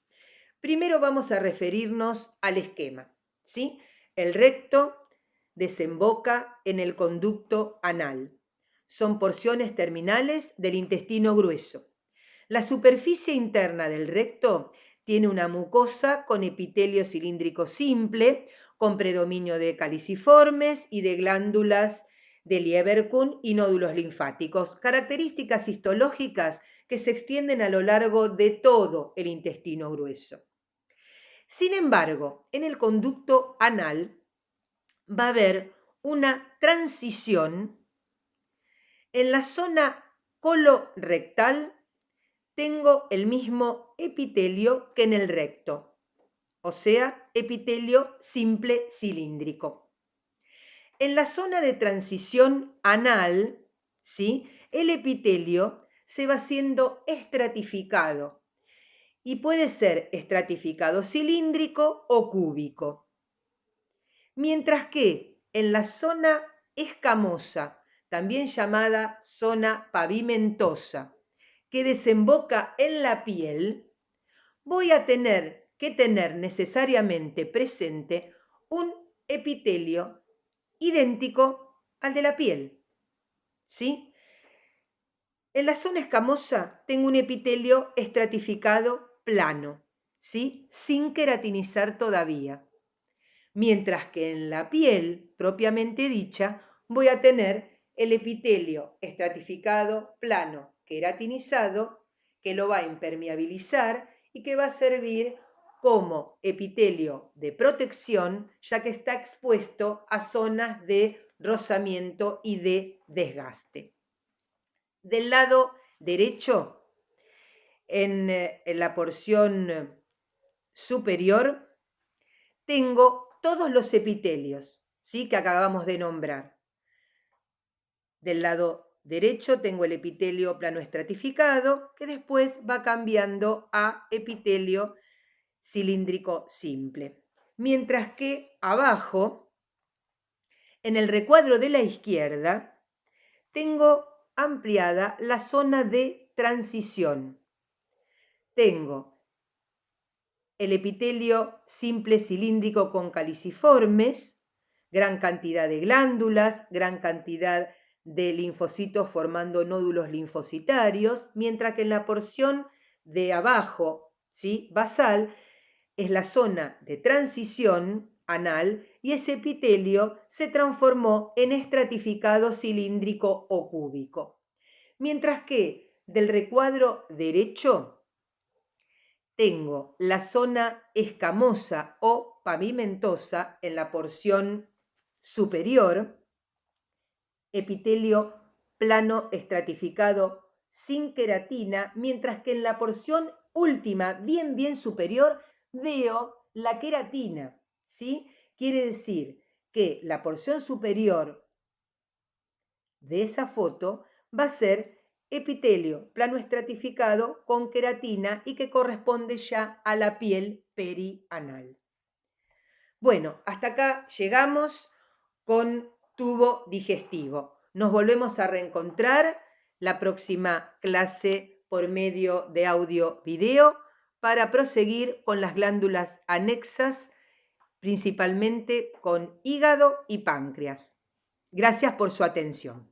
Primero vamos a referirnos al esquema, ¿sí? El recto desemboca en el conducto anal. Son porciones terminales del intestino grueso. La superficie interna del recto tiene una mucosa con epitelio cilíndrico simple, con predominio de caliciformes y de glándulas de Lieberkühn y nódulos linfáticos, características histológicas que se extienden a lo largo de todo el intestino grueso. Sin embargo, en el conducto anal va a haber una transición. En la zona colorectal tengo el mismo epitelio que en el recto, o sea, epitelio simple cilíndrico. En la zona de transición anal, ¿sí?, el epitelio se va siendo estratificado y puede ser estratificado cilíndrico o cúbico. Mientras que en la zona escamosa, también llamada zona pavimentosa, que desemboca en la piel, voy a tener que tener necesariamente presente un epitelio idéntico al de la piel, ¿sí? En la zona escamosa tengo un epitelio estratificado plano, ¿sí?, sin queratinizar todavía. Mientras que en la piel, propiamente dicha, voy a tener el epitelio estratificado plano, queratinizado, que lo va a impermeabilizar y que va a servir como epitelio de protección, ya que está expuesto a zonas de rozamiento y de desgaste. Del lado derecho, en la porción superior, tengo todos los epitelios, ¿sí?, que acabamos de nombrar. Del lado derecho tengo el epitelio plano estratificado, que después va cambiando a epitelio cilíndrico simple. Mientras que abajo, en el recuadro de la izquierda, tengo ampliada la zona de transición. Tengo el epitelio simple cilíndrico con caliciformes, gran cantidad de glándulas, gran cantidad de linfocitos formando nódulos linfocitarios, mientras que en la porción de abajo, ¿sí?, basal, es la zona de transición anal y ese epitelio se transformó en estratificado cilíndrico o cúbico. Mientras que del recuadro derecho tengo la zona escamosa o pavimentosa en la porción superior, epitelio plano estratificado sin queratina, mientras que en la porción última, bien superior, veo la queratina, ¿sí? Quiere decir que la porción superior de esa foto va a ser epitelio plano estratificado con queratina y que corresponde ya a la piel perianal. Bueno, hasta acá llegamos con tubo digestivo. Nos volvemos a reencontrar la próxima clase por medio de audio-video para proseguir con las glándulas anexas, principalmente con hígado y páncreas. Gracias por su atención.